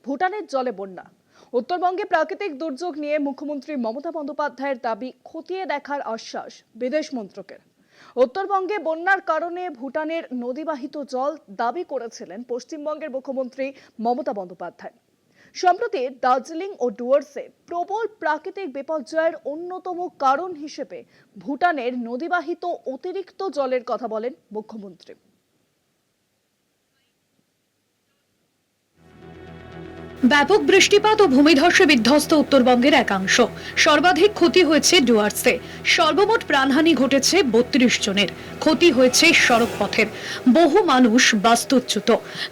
ভুটানের জলে বন্যা। উত্তরবঙ্গে প্রাকৃতিক দুর্যোগ নিয়ে মুখ্যমন্ত্রী মমতা বন্দ্যোপাধ্যায়ের দাবি খতিয়ে দেখার আশ্বাস বিদেশ মন্ত্রকের। উত্তরবঙ্গে বন্যার কারণে ভুটানের নদীবাহিত জল দাবি করেছিলেন পশ্চিমবঙ্গের মুখ্যমন্ত্রী মমতা বন্দ্যোপাধ্যায়। সম্প্রতি দার্জিলিং ও ডুয়ার্সে প্রবল প্রাকৃতিক বিপর্যয়ের অন্যতম কারণ হিসেবে ভুটানের নদীবাহিত অতিরিক্ত জলের কথা বলেন মুখ্যমন্ত্রী। ব্যাপক বৃষ্টিপাত ও ভূমিধসে বিধ্বস্ত উত্তরবঙ্গের একাংশ। সর্বাধিক ক্ষতি হয়েছে ডুয়ার্সে। সর্বমোট প্রাণহানি ঘটেছে ৩২ জনের। ক্ষতি হয়েছে সড়ক পথের। বহু মানুষ বাস্তুচ্যুত।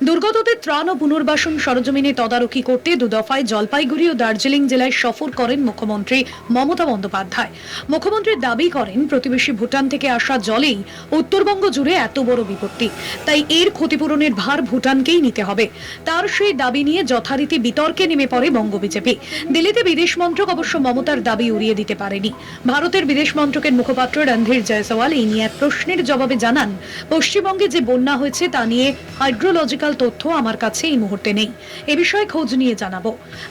দুর্গতদের ত্রাণ ও পুনর্বাসন সরজমিনে তদারকি করতে দুদফায় জলপাইগুড়ি ও দার্জিলিং জেলায় সফর করেন মুখ্যমন্ত্রী মমতা বন্দ্যোপাধ্যায়। মুখ্যমন্ত্রী দাবি করেন, প্রতিবেশী ভুটান থেকে আসা জলেই উত্তরবঙ্গ জুড়ে এত বড় বিপত্তি, তাই এর ক্ষতিপূরণের ভার ভুটানকেই নিতে হবে। তার সেই দাবি নিয়ে যথারীতি বিতর্কে নেমে পড়ে বঙ্গ বিজেপি। দিল্লিতে বিদেশ মন্ত্রক অবশ্য মমতার দাবি উড়িয়ে দিতে পারেনি। ভারতের বিদেশ মন্ত্রকের মুখপাত্র রণধীর জয়সওয়াল এই নিয়ে এক প্রশ্নের জবাবে জানান, পশ্চিমবঙ্গে যে বন্যা হয়েছে তা নিয়ে হাইড্রোলজিক্যাল তথ্য আমার কাছে এই মুহূর্তে নেই। এ বিষয়ে খোঁজ নিয়ে জানাবো।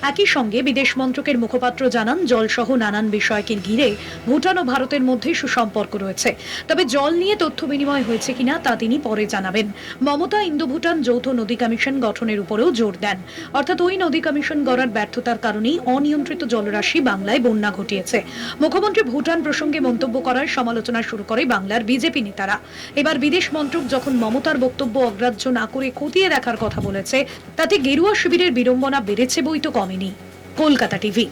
একই সঙ্গে বিদেশ মন্ত্রকের মুখপাত্র জানান, জলসহ নানান বিষয়কে ঘিরে ভুটান ও ভারতের মধ্যে সুসম্পর্ক রয়েছে। তবে জল নিয়ে তথ্য বিনিময় হয়েছে কিনা তা তিনি পরে জানাবেন। মমতা ইন্দো ভুটান যৌথ নদী কমিশন গঠনের উপরেও জোর দেন। অর্থাৎ ওই নদী কমিশন গড়ার ব্যর্থতার কারণেই অনিয়ন্ত্রিত জলরাশি বাংলায় বন্যা ঘটিয়েছে। মুখ্যমন্ত্রী ভুটান প্রসঙ্গে মন্তব্য করার সমালোচনা শুরু করে বাংলার বিজেপি নেতারা। এবার বিদেশ মন্ত্রক যখন মমতার বক্তব্য অগ্রাহ্য না করে খতিয়ে দেখার কথা বলেছে, তাতে গেরুয়া শিবিরের বিড়ম্বনা বেড়েছে বই তো কমেনি। কলকাতা টিভি।